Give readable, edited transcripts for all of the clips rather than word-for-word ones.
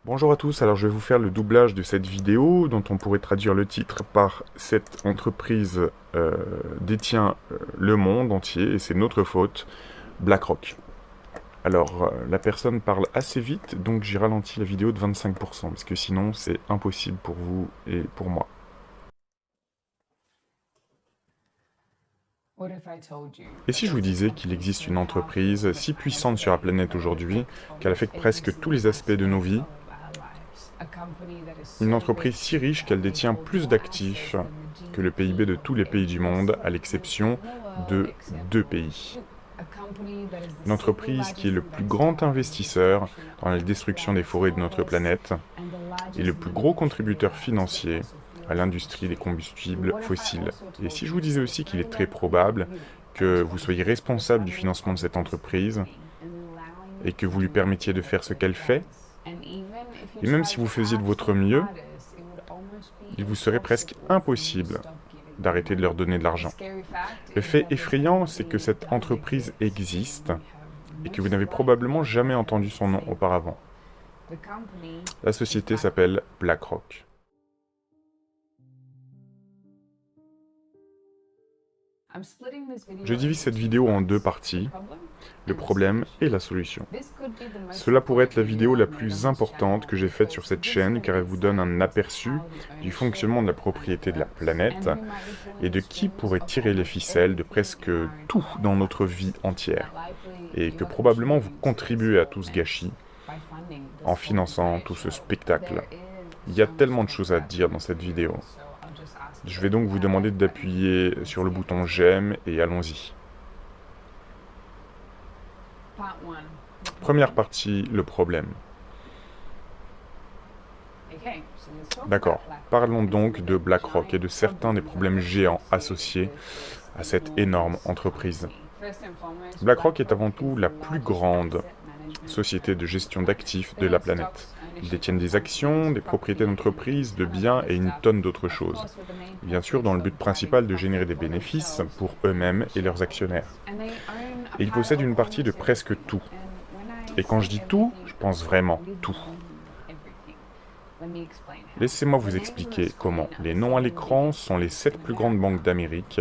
Bonjour à tous, alors je vais vous faire le doublage de cette vidéo dont on pourrait traduire le titre par cette entreprise détient le monde entier et c'est notre faute, BlackRock. Alors la personne parle assez vite donc j'ai ralenti la vidéo de 25% parce que sinon c'est impossible pour vous et pour moi. Et si je vous disais qu'il existe une entreprise si puissante sur la planète aujourd'hui qu'elle affecte presque tous les aspects de nos vies, une entreprise si riche qu'elle détient plus d'actifs que le PIB de tous les pays du monde, à l'exception de 2 pays. Une entreprise qui est le plus grand investisseur dans la destruction des forêts de notre planète et le plus gros contributeur financier à l'industrie des combustibles fossiles. Et si je vous disais aussi qu'il est très probable que vous soyez responsable du financement de cette entreprise et que vous lui permettiez de faire ce qu'elle fait, et même si vous faisiez de votre mieux, il vous serait presque impossible d'arrêter de leur donner de l'argent. Le fait effrayant, c'est que cette entreprise existe et que vous n'avez probablement jamais entendu son nom auparavant. La société s'appelle BlackRock. Je divise cette vidéo en 2 parties, le problème et la solution. Cela pourrait être la vidéo la plus importante que j'ai faite sur cette chaîne car elle vous donne un aperçu du fonctionnement de la propriété de la planète et de qui pourrait tirer les ficelles de presque tout dans notre vie entière et que probablement vous contribuez à tout ce gâchis en finançant tout ce spectacle. Il y a tellement de choses à dire dans cette vidéo. Je vais donc vous demander d'appuyer sur le bouton j'aime et allons-y. Première partie, le problème. D'accord, parlons donc de BlackRock et de certains des problèmes géants associés à cette énorme entreprise. BlackRock est avant tout la plus grande société de gestion d'actifs de la planète. Ils détiennent des actions, des propriétés d'entreprise, de biens et une tonne d'autres choses. Bien sûr, dans le but principal de générer des bénéfices pour eux-mêmes et leurs actionnaires. Et ils possèdent une partie de presque tout. Et quand je dis tout, je pense vraiment tout. Laissez-moi vous expliquer comment. Les noms à l'écran sont les 7 plus grandes banques d'Amérique.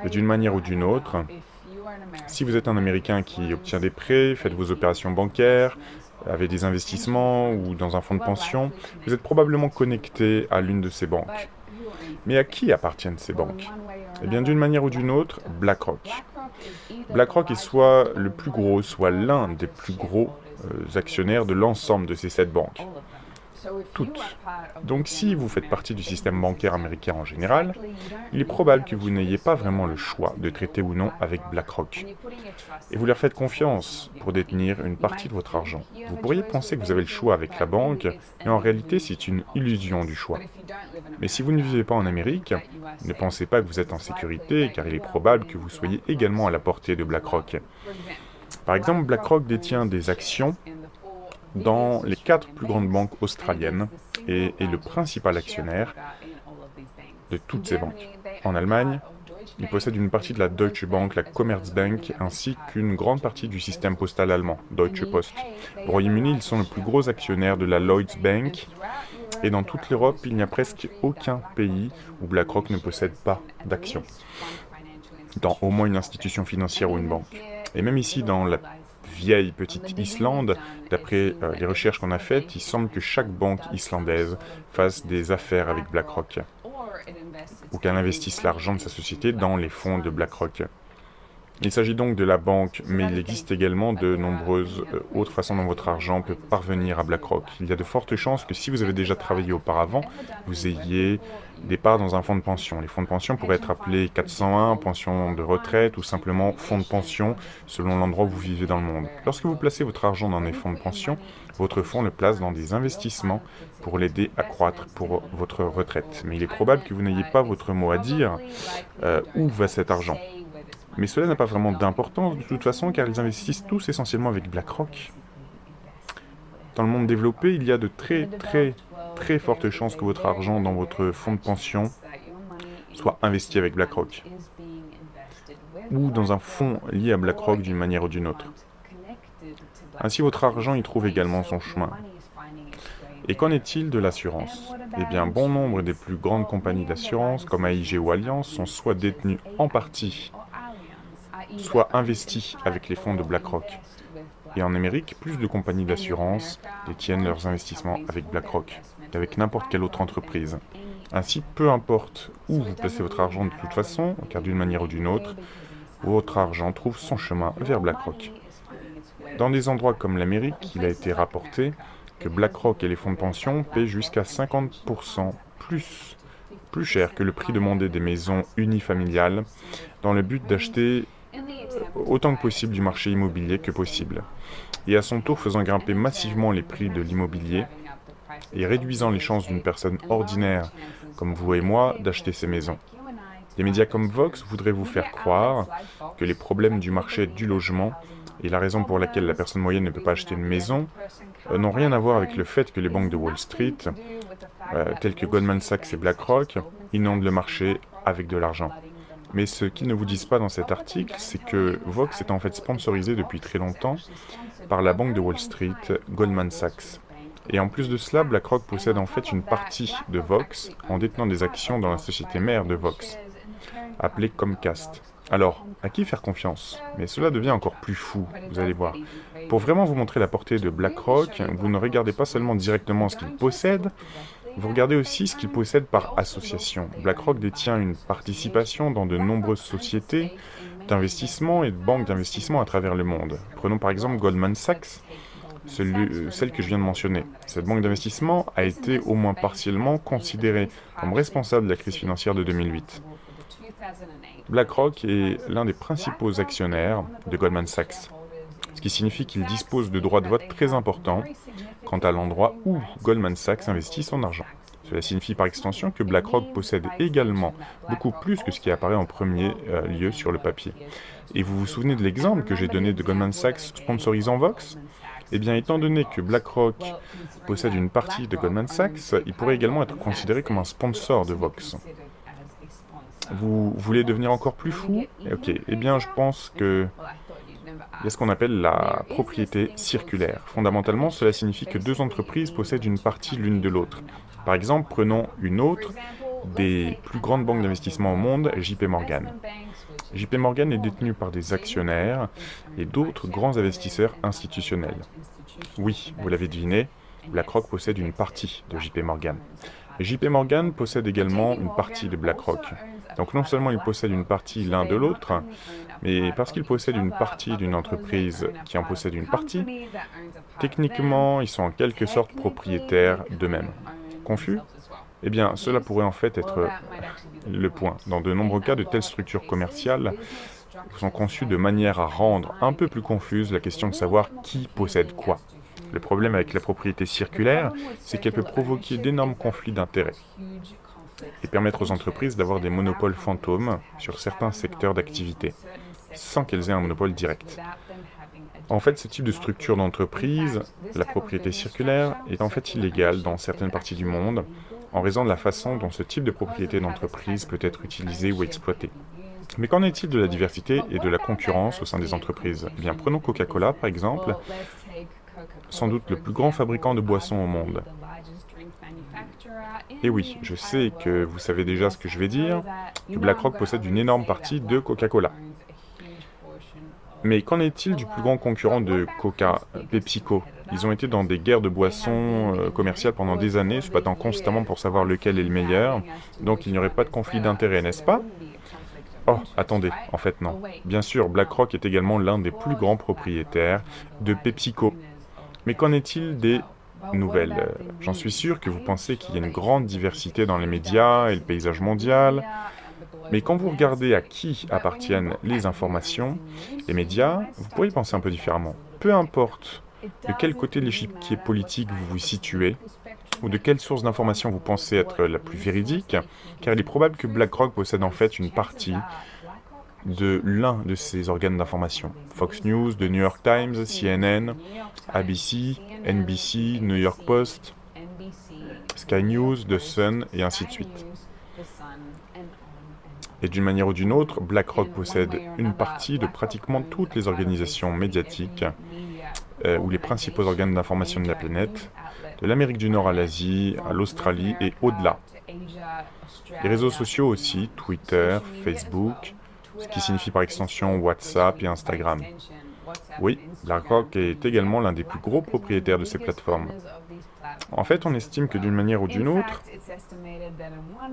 Et d'une manière ou d'une autre, si vous êtes un Américain qui obtient des prêts, faites vos opérations bancaires, avez des investissements ou dans un fonds de pension, vous êtes probablement connecté à l'une de ces banques. Mais à qui appartiennent ces banques? Eh bien, d'une manière ou d'une autre, BlackRock. BlackRock est soit le plus gros, soit l'un des plus gros actionnaires de l'ensemble de ces 7 banques. Toutes. Donc si vous faites partie du système bancaire américain en général, il est probable que vous n'ayez pas vraiment le choix de traiter ou non avec BlackRock. Et vous leur faites confiance pour détenir une partie de votre argent. Vous pourriez penser que vous avez le choix avec la banque, mais en réalité c'est une illusion du choix. Mais si vous ne vivez pas en Amérique, ne pensez pas que vous êtes en sécurité, car il est probable que vous soyez également à la portée de BlackRock. Par exemple, BlackRock détient des actions dans les 4 plus grandes banques australiennes et est le principal actionnaire de toutes ces banques. En Allemagne, il possède une partie de la Deutsche Bank, la Commerzbank, ainsi qu'une grande partie du système postal allemand, Deutsche Post. Au Royaume-Uni, ils sont le plus gros actionnaire de la Lloyds Bank, et dans toute l'Europe, il n'y a presque aucun pays où BlackRock ne possède pas d'actions, dans au moins une institution financière ou une banque. Et même ici, dans la vieille petite Islande, d'après les recherches qu'on a faites, il semble que chaque banque islandaise fasse des affaires avec BlackRock, ou qu'elle investisse l'argent de sa société dans les fonds de BlackRock. Il s'agit donc de la banque, mais il existe également de nombreuses autres façons dont votre argent peut parvenir à BlackRock. Il y a de fortes chances que si vous avez déjà travaillé auparavant, vous ayez des parts dans un fonds de pension. Les fonds de pension pourraient être appelés 401, pension de retraite ou simplement fonds de pension selon l'endroit où vous vivez dans le monde. Lorsque vous placez votre argent dans des fonds de pension, votre fonds le place dans des investissements pour l'aider à croître pour votre retraite. Mais il est probable que vous n'ayez pas votre mot à dire où va cet argent. Mais cela n'a pas vraiment d'importance de toute façon car ils investissent tous essentiellement avec BlackRock. Dans le monde développé, il y a de très fortes chances que votre argent dans votre fonds de pension soit investi avec BlackRock ou dans un fonds lié à BlackRock d'une manière ou d'une autre. Ainsi, votre argent y trouve également son chemin. Et qu'en est-il de l'assurance? Eh bien, bon nombre des plus grandes compagnies d'assurance, comme AIG ou Allianz, sont soit détenues en partie, soit investies avec les fonds de BlackRock. Et en Amérique, plus de compagnies d'assurance détiennent leurs investissements avec BlackRock qu'avec n'importe quelle autre entreprise. Ainsi, peu importe où vous placez votre argent de toute façon, car d'une manière ou d'une autre, votre argent trouve son chemin vers BlackRock. Dans des endroits comme l'Amérique, il a été rapporté que BlackRock et les fonds de pension paient jusqu'à 50% plus cher que le prix demandé des maisons unifamiliales dans le but d'acheter autant que possible du marché immobilier que possible, et à son tour faisant grimper massivement les prix de l'immobilier et réduisant les chances d'une personne ordinaire comme vous et moi d'acheter ces maisons. Des médias comme Vox voudraient vous faire croire que les problèmes du marché du logement et la raison pour laquelle la personne moyenne ne peut pas acheter une maison n'ont rien à voir avec le fait que les banques de Wall Street, telles que Goldman Sachs et BlackRock, inondent le marché avec de l'argent. Mais ce qu'ils ne vous disent pas dans cet article, c'est que Vox est en fait sponsorisé depuis très longtemps par la banque de Wall Street, Goldman Sachs. Et en plus de cela, BlackRock possède en fait une partie de Vox en détenant des actions dans la société mère de Vox, appelée Comcast. Alors, à qui faire confiance? Mais cela devient encore plus fou, vous allez voir. Pour vraiment vous montrer la portée de BlackRock, vous ne regardez pas seulement directement ce qu'il possède, vous regardez aussi ce qu'il possède par association. BlackRock détient une participation dans de nombreuses sociétés d'investissement et de banques d'investissement à travers le monde. Prenons par exemple Goldman Sachs, celle que je viens de mentionner. Cette banque d'investissement a été au moins partiellement considérée comme responsable de la crise financière de 2008. BlackRock est l'un des principaux actionnaires de Goldman Sachs, ce qui signifie qu'il dispose de droits de vote très importants quant à l'endroit où Goldman Sachs investit son argent. Cela signifie par extension que BlackRock possède également beaucoup plus que ce qui apparaît en premier lieu sur le papier. Et vous vous souvenez de l'exemple que j'ai donné de Goldman Sachs sponsorisant Vox? Eh bien, étant donné que BlackRock possède une partie de Goldman Sachs, il pourrait également être considéré comme un sponsor de Vox. Vous voulez devenir encore plus fou? Ok, eh bien, je pense que il y a ce qu'on appelle la propriété circulaire. Fondamentalement, cela signifie que deux entreprises possèdent une partie l'une de l'autre. Par exemple, prenons une autre des plus grandes banques d'investissement au monde, JP Morgan. JP Morgan est détenue par des actionnaires et d'autres grands investisseurs institutionnels. Oui, vous l'avez deviné, BlackRock possède une partie de JP Morgan. JP Morgan possède également une partie de BlackRock. Donc non seulement ils possèdent une partie l'un de l'autre, mais parce qu'ils possèdent une partie d'une entreprise qui en possède une partie, techniquement, ils sont en quelque sorte propriétaires d'eux-mêmes. Confus? Eh bien, cela pourrait en fait être le point. Dans de nombreux cas, de telles structures commerciales sont conçues de manière à rendre un peu plus confuse la question de savoir qui possède quoi. Le problème avec la propriété circulaire, c'est qu'elle peut provoquer d'énormes conflits d'intérêts et permettre aux entreprises d'avoir des monopoles fantômes sur certains secteurs d'activité, sans qu'elles aient un monopole direct. En fait, ce type de structure d'entreprise, la propriété circulaire, est en fait illégale dans certaines parties du monde, en raison de la façon dont ce type de propriété d'entreprise peut être utilisé ou exploité. Mais qu'en est-il de la diversité et de la concurrence au sein des entreprises? Eh bien, prenons Coca-Cola, par exemple, sans doute le plus grand fabricant de boissons au monde. Et oui, je sais que vous savez déjà ce que je vais dire, que BlackRock possède une énorme partie de Coca-Cola. Mais qu'en est-il du plus grand concurrent de Coca, PepsiCo? Ils ont été dans des guerres de boissons commerciales pendant des années, se battant constamment pour savoir lequel est le meilleur, donc il n'y aurait pas de conflit d'intérêts, n'est-ce pas? Oh, attendez, en fait non. Bien sûr, BlackRock est également l'un des plus grands propriétaires de PepsiCo. Mais qu'en est-il des nouvelles? J'en suis sûr que vous pensez qu'il y a une grande diversité dans les médias et le paysage mondial. Mais quand vous regardez à qui appartiennent les informations, les médias, vous pourriez penser un peu différemment. Peu importe de quel côté de l'échiquier politique vous vous situez, ou de quelle source d'information vous pensez être la plus véridique, car il est probable que BlackRock possède en fait une partie de l'un de ces organes d'information. Fox News, The New York Times, CNN, ABC, NBC, New York Post, Sky News, The Sun, et ainsi de suite. Et d'une manière ou d'une autre, BlackRock possède une partie de pratiquement toutes les organisations médiatiques ou les principaux organes d'information de la planète, de l'Amérique du Nord à l'Asie, à l'Australie et au-delà. Les réseaux sociaux aussi, Twitter, Facebook, ce qui signifie par extension WhatsApp et Instagram. Oui, BlackRock est également l'un des plus gros propriétaires de ces plateformes. En fait, on estime que d'une manière ou d'une autre,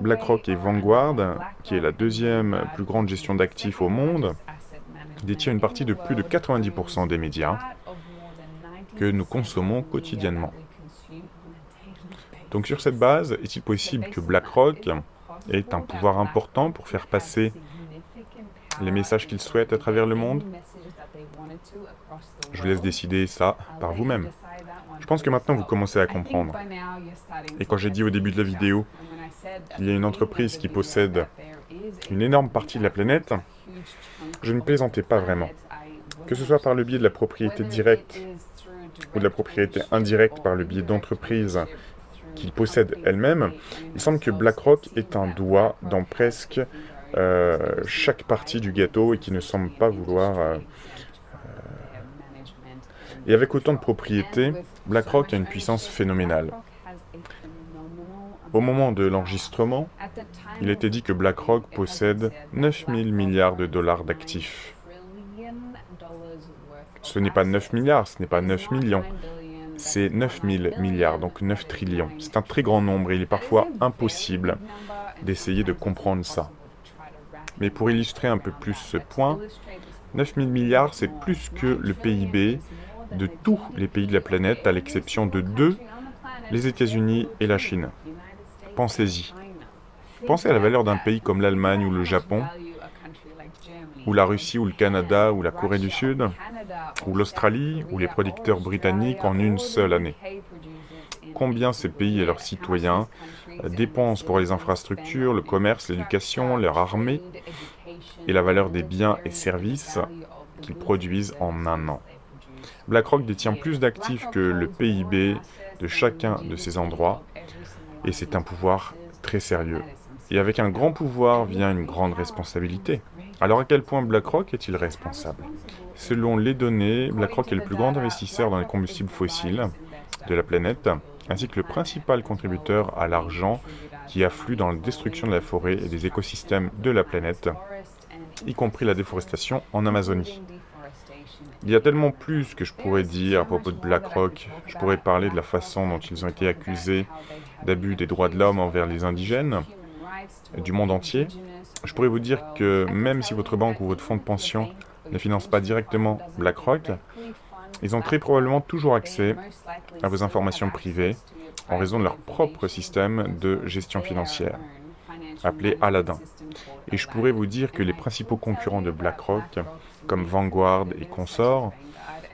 BlackRock et Vanguard, qui est la deuxième plus grande gestion d'actifs au monde, détient une partie de plus de 90% des médias que nous consommons quotidiennement. Donc sur cette base, est-il possible que BlackRock ait un pouvoir important pour faire passer les messages qu'il souhaite à travers le monde? Je vous laisse décider ça par vous-même. Je pense que maintenant vous commencez à comprendre. Et quand j'ai dit au début de la vidéo qu'il y a une entreprise qui possède une énorme partie de la planète, je ne plaisantais pas vraiment. Que ce soit par le biais de la propriété directe ou de la propriété indirecte par le biais d'entreprises qu'il possède elle-même, il semble que BlackRock est un doigt dans presque chaque partie du gâteau et qui ne semble pas vouloir... Et avec autant de propriétés, BlackRock a une puissance phénoménale. Au moment de l'enregistrement, il était dit que BlackRock possède 9 000 milliards de dollars d'actifs. Ce n'est pas 9 milliards, ce n'est pas 9 millions. C'est 9 000 milliards, donc 9 trillions. C'est un très grand nombre et il est parfois impossible d'essayer de comprendre ça. Mais pour illustrer un peu plus ce point, 9 000 milliards, c'est plus que le PIB de tous les pays de la planète, à l'exception de deux, les États-Unis et la Chine. Pensez-y. Pensez à la valeur d'un pays comme l'Allemagne ou le Japon, ou la Russie ou le Canada ou la Corée du Sud, ou l'Australie ou les producteurs britanniques en une seule année. Combien ces pays et leurs citoyens dépensent pour les infrastructures, le commerce, l'éducation, leur armée et la valeur des biens et services qu'ils produisent en un an. BlackRock détient plus d'actifs que le PIB de chacun de ces endroits et c'est un pouvoir très sérieux. Et avec un grand pouvoir vient une grande responsabilité. Alors à quel point BlackRock est-il responsable? Selon les données, BlackRock est le plus grand investisseur dans les combustibles fossiles de la planète, ainsi que le principal contributeur à l'argent qui afflue dans la destruction de la forêt et des écosystèmes de la planète, y compris la déforestation en Amazonie. Il y a tellement plus que je pourrais dire à propos de BlackRock. Je pourrais parler de la façon dont ils ont été accusés d'abus des droits de l'homme envers les indigènes du monde entier. Je pourrais vous dire que même si votre banque ou votre fonds de pension ne finance pas directement BlackRock, ils ont très probablement toujours accès à vos informations privées en raison de leur propre système de gestion financière, appelé Aladdin. Et je pourrais vous dire que les principaux concurrents de BlackRock, comme Vanguard et consorts,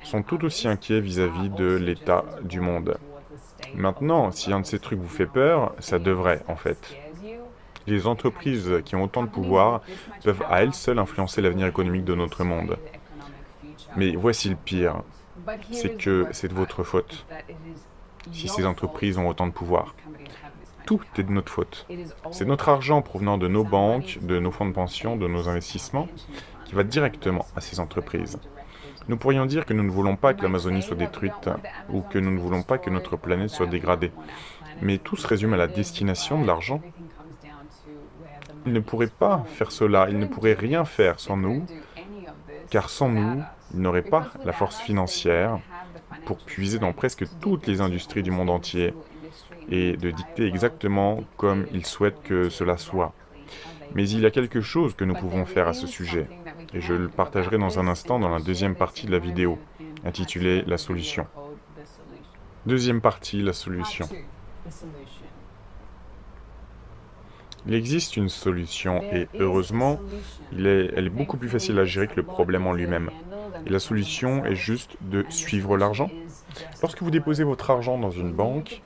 sont tout aussi inquiets vis-à-vis de l'état du monde. Maintenant, si un de ces trucs vous fait peur, ça devrait en fait. Les entreprises qui ont autant de pouvoir peuvent à elles seules influencer l'avenir économique de notre monde. Mais voici le pire, c'est que c'est de votre faute, si ces entreprises ont autant de pouvoir. Tout est de notre faute. C'est notre argent provenant de nos banques, de nos fonds de pension, de nos investissements, qui va directement à ces entreprises. Nous pourrions dire que nous ne voulons pas que l'Amazonie soit détruite, ou que nous ne voulons pas que notre planète soit dégradée. Mais tout se résume à la destination de l'argent. Ils ne pourraient pas faire cela, ils ne pourraient rien faire sans nous, car sans nous, ils n'auraient pas la force financière pour puiser dans presque toutes les industries du monde entier et de dicter exactement comme ils souhaitent que cela soit. Mais il y a quelque chose que nous pouvons faire à ce sujet, et je le partagerai dans un instant dans la deuxième partie de la vidéo, intitulée « La solution ». Deuxième partie, la solution. Il existe une solution, et heureusement, elle est beaucoup plus facile à gérer que le problème en lui-même. Et la solution est juste de suivre l'argent. Lorsque vous déposez votre argent dans une banque,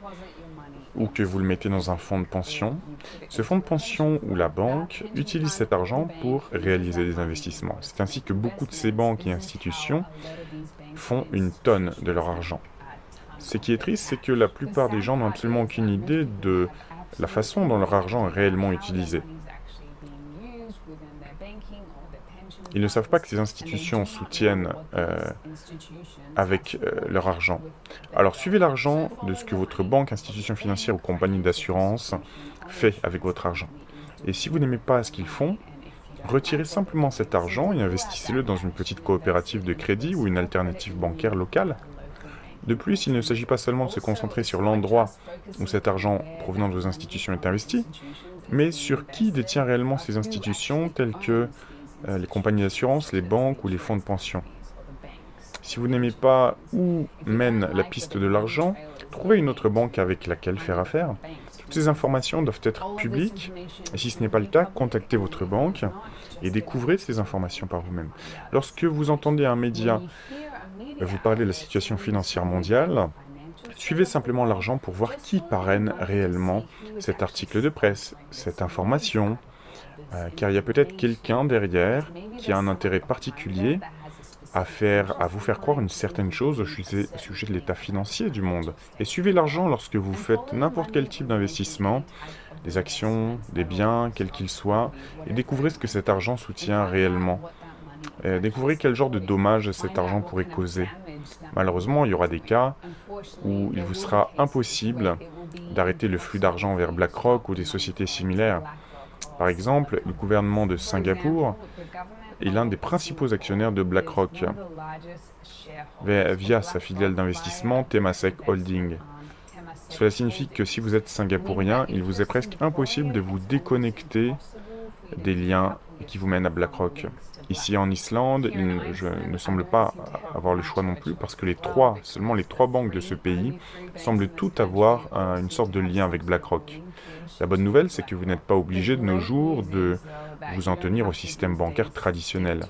ou que vous le mettez dans un fonds de pension, ce fonds de pension ou la banque utilise cet argent pour réaliser des investissements. C'est ainsi que beaucoup de ces banques et institutions font une tonne de leur argent. Ce qui est triste, c'est que la plupart des gens n'ont absolument aucune idée de la façon dont leur argent est réellement utilisé. Ils ne savent pas que ces institutions soutiennent avec leur argent. Alors suivez l'argent de ce que votre banque, institution financière ou compagnie d'assurance fait avec votre argent. Et si vous n'aimez pas ce qu'ils font, retirez simplement cet argent et investissez-le dans une petite coopérative de crédit ou une alternative bancaire locale. De plus, il ne s'agit pas seulement de se concentrer sur l'endroit où cet argent provenant de vos institutions est investi, mais sur qui détient réellement ces institutions telles que les compagnies d'assurance, les banques ou les fonds de pension. Si vous n'aimez pas où mène la piste de l'argent, trouvez une autre banque avec laquelle faire affaire. Toutes ces informations doivent être publiques, et si ce n'est pas le cas, contactez votre banque et découvrez ces informations par vous-même. Lorsque vous entendez un média vous parler de la situation financière mondiale, suivez simplement l'argent pour voir qui parraine réellement cet article de presse, cette information, car il y a peut-être quelqu'un derrière qui a un intérêt particulier à vous faire croire une certaine chose au sujet de l'état financier du monde. Et suivez l'argent lorsque vous faites n'importe quel type d'investissement, des actions, des biens, quels qu'ils soient, et découvrez ce que cet argent soutient réellement. Découvrez quel genre de dommages cet argent pourrait causer. Malheureusement, il y aura des cas où il vous sera impossible d'arrêter le flux d'argent vers BlackRock ou des sociétés similaires. Par exemple, le gouvernement de Singapour est l'un des principaux actionnaires de BlackRock via sa filiale d'investissement Temasek Holding. Cela signifie que si vous êtes singapourien, il vous est presque impossible de vous déconnecter des liens qui vous mènent à BlackRock. Ici en Islande, je ne semble pas avoir le choix non plus parce que seulement les trois banques de ce pays semblent toutes avoir une sorte de lien avec BlackRock. La bonne nouvelle, c'est que vous n'êtes pas obligé de nos jours de vous en tenir au système bancaire traditionnel.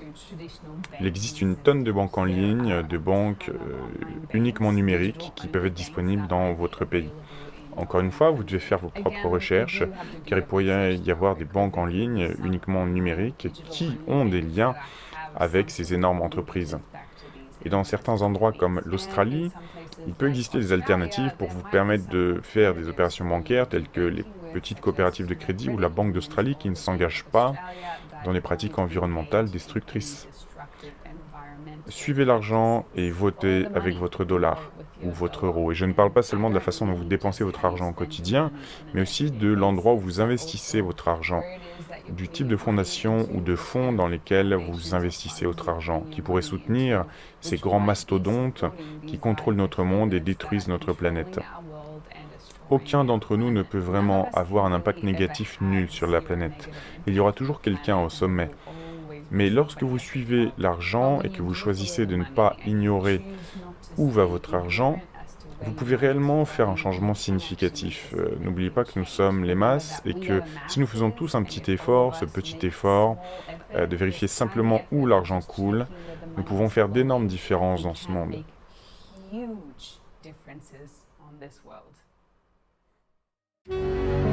Il existe une tonne de banques en ligne, de banques uniquement numériques qui peuvent être disponibles dans votre pays. Encore une fois, vous devez faire vos propres recherches, car il pourrait y avoir des banques en ligne uniquement numériques qui ont des liens avec ces énormes entreprises. Et dans certains endroits comme l'Australie, il peut exister des alternatives pour vous permettre de faire des opérations bancaires telles que les petites coopératives de crédit ou la Banque d'Australie qui ne s'engagent pas dans des pratiques environnementales destructrices. Suivez l'argent et votez avec votre dollar ou votre euro. Et je ne parle pas seulement de la façon dont vous dépensez votre argent au quotidien, mais aussi de l'endroit où vous investissez votre argent, du type de fondation ou de fonds dans lesquels vous investissez votre argent, qui pourraient soutenir ces grands mastodontes qui contrôlent notre monde et détruisent notre planète. Aucun d'entre nous ne peut vraiment avoir un impact négatif nul sur la planète. Il y aura toujours quelqu'un au sommet. Mais lorsque vous suivez l'argent et que vous choisissez de ne pas ignorer où va votre argent, vous pouvez réellement faire un changement significatif. N'oubliez pas que nous sommes les masses et que si nous faisons tous un petit effort, ce petit effort de vérifier simplement où l'argent coule, nous pouvons faire d'énormes différences dans ce monde. Thank